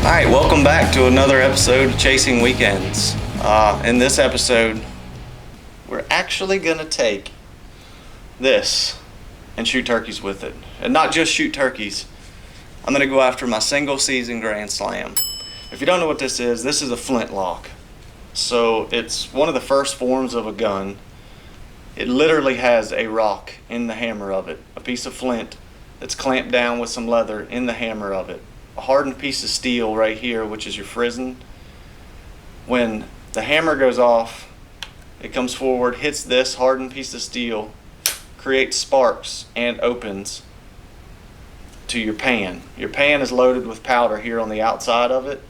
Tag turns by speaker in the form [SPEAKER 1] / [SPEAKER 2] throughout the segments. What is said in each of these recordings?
[SPEAKER 1] Alright, welcome back to another episode of Chasing Weekends. In this episode, we're actually going to take this and shoot turkeys with it. And not just shoot turkeys, I'm going to go after my single season Grand Slam. If you don't know what this is a Flintlock. So it's one of the first forms of a gun. It literally has a rock in the hammer of it, a piece of flint that's clamped down with some leather in the hammer of it. A hardened piece of steel right here, which is your frizzen. When the hammer goes off, it comes forward, hits this hardened piece of steel, creates sparks, and opens to your pan. Your pan is loaded with powder here on the outside of it.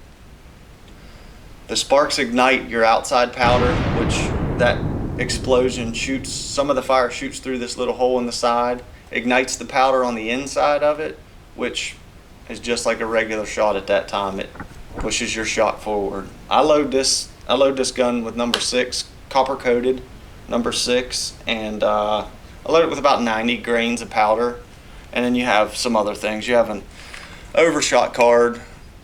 [SPEAKER 1] The sparks ignite your outside powder, which that explosion shoots, some of the fire shoots through this little hole in the side, ignites the powder on the inside of it, which is just like a regular shot at that time. It pushes your shot forward. I load this gun with number 6, copper coated number 6, and I load it with about 90 grains of powder. And then you have some other things. You have an overshot card,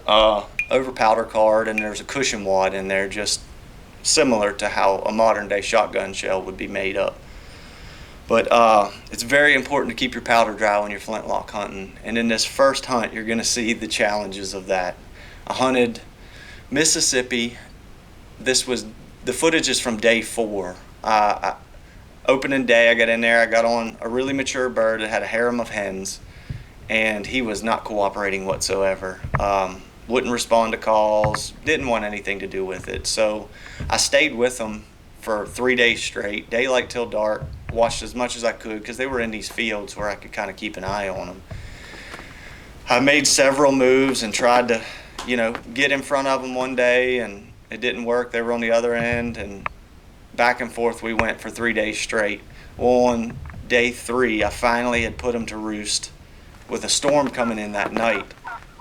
[SPEAKER 1] over powder card, and there's a cushion wad in there, just similar to how a modern day shotgun shell would be made up. But it's very important to keep your powder dry when you're flintlock hunting. And in this first hunt, you're going to see the challenges of that. I hunted Mississippi. The footage is from day 4. Opening day, I got in there. I got on a really mature bird that had a harem of hens, and he was not cooperating whatsoever. Wouldn't respond to calls, didn't want anything to do with it. So I stayed with him for 3 days straight, daylight till dark. Watched as much as I could because they were in these fields where I could kind of keep an eye on them. I made several moves and tried to, get in front of them one day, and it didn't work. They were on the other end, and back and forth we went for 3 days straight. Well, on day 3, I finally had put them to roost. With a storm coming in that night,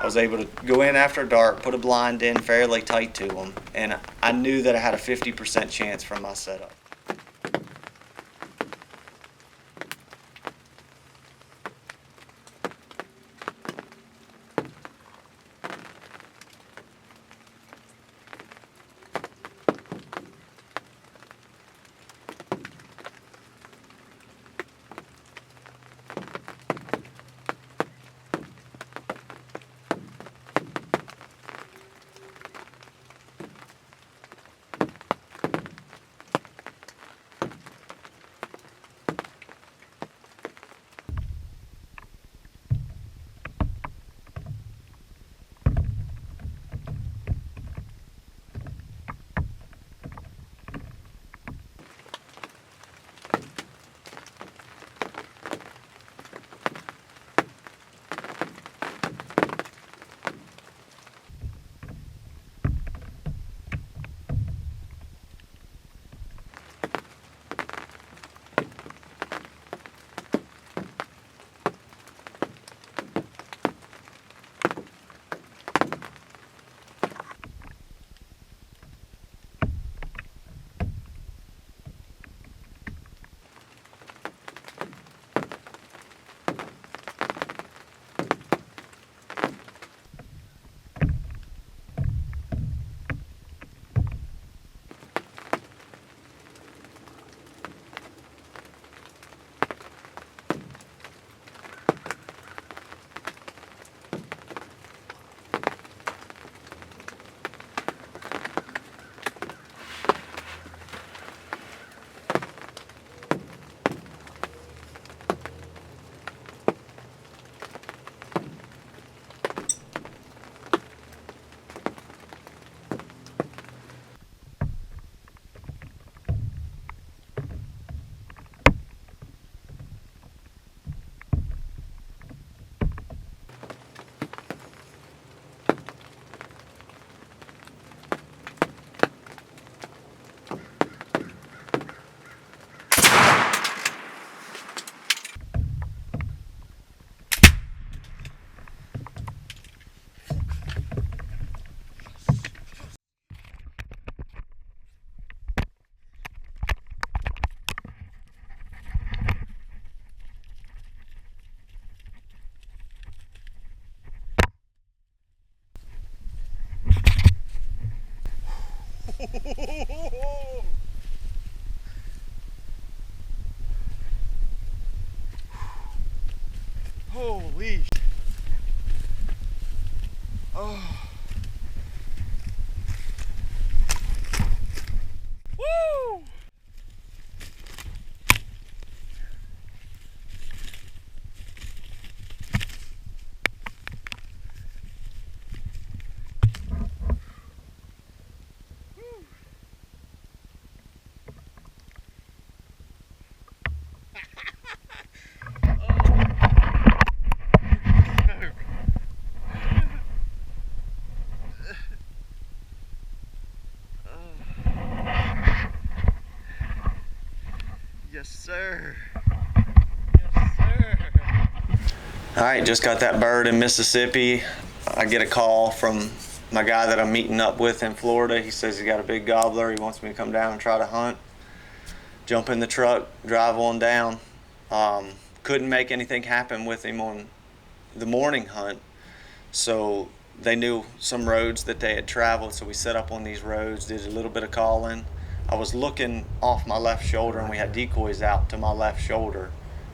[SPEAKER 1] I was able to go in after dark, put a blind in fairly tight to them, and I knew that I had a 50% chance from my setup. Holy. Oh. Woo! Yes, sir. Yes, sir. All right, just got that bird in Mississippi. I get a call from my guy that I'm meeting up with in Florida. He says he got a big gobbler. He wants me to come down and try to hunt. Jump in the truck, drive on down. Couldn't make anything happen with him on the morning hunt. So they knew some roads that they had traveled. So we set up on these roads, did a little bit of calling. I was looking off my left shoulder, and we had decoys out to my left shoulder,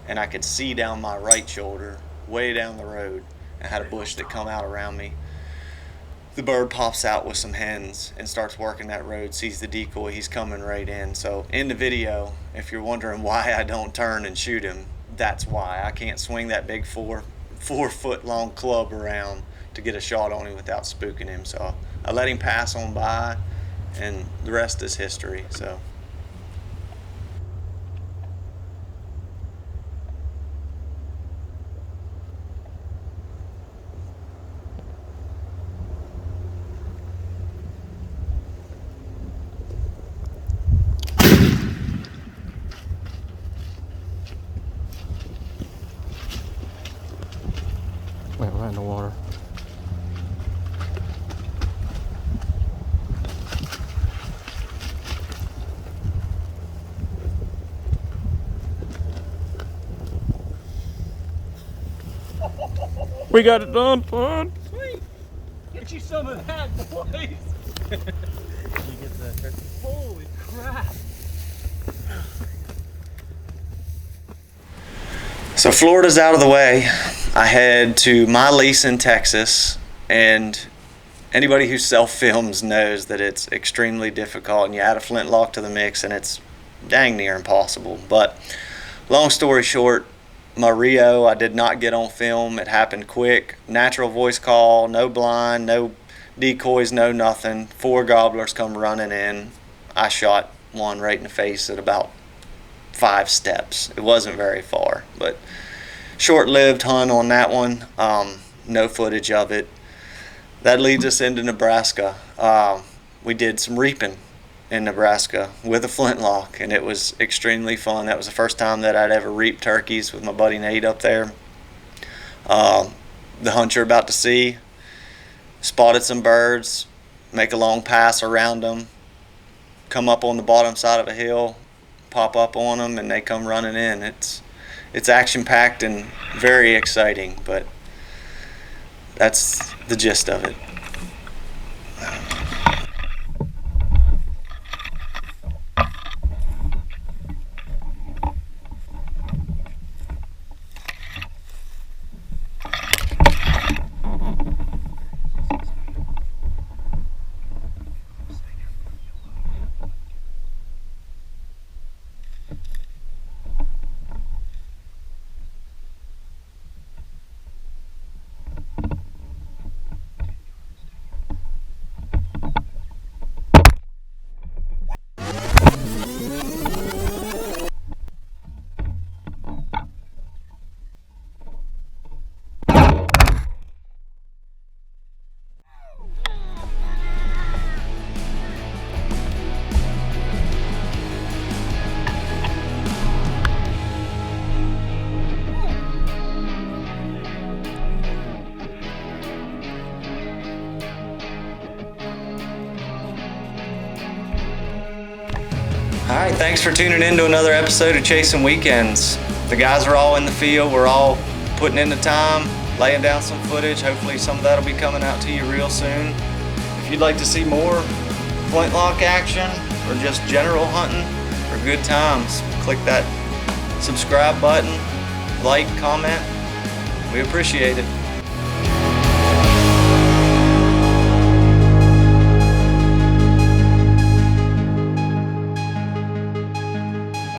[SPEAKER 1] and I could see down my right shoulder, way down the road, and had a bush that come out around me. The bird pops out with some hens and starts working that road, sees the decoy, he's coming right in. So in the video, if you're wondering why I don't turn and shoot him, that's why. I can't swing that big 4-foot long club around to get a shot on him without spooking him. So I let him pass on by, and the rest is history. So
[SPEAKER 2] went right in the water. We got it done, son.
[SPEAKER 3] Sweet. Get you some of that, boys. You get the turkey? Holy crap.
[SPEAKER 1] So Florida's out of the way. I head to my lease in Texas, and anybody who self-films knows that it's extremely difficult, and you add a Flintlock to the mix and it's dang near impossible. But long story short, my Rio, I did not get on film. It happened quick. Natural voice call, no blind, no decoys, no nothing. 4 gobblers come running in. I shot one right in the face at about 5 steps. It wasn't very far, but short-lived hunt on that one. No footage of it. That leads us into Nebraska. We did some reaping in Nebraska with a Flintlock, and it was extremely fun. That was the first time that I'd ever reaped turkeys with my buddy Nate up there. The hunt you're about to see, spotted some birds, make a long pass around them, come up on the bottom side of a hill, pop up on them, and they come running in. It's action-packed and very exciting, but that's the gist of it. All right, thanks for tuning in to another episode of Chasing Weekends. The guys are all in the field. We're all putting in the time, laying down some footage. Hopefully some of that will be coming out to you real soon. If you'd like to see more, flintlock action or just general hunting or good times, click that subscribe button, like, comment. We appreciate it.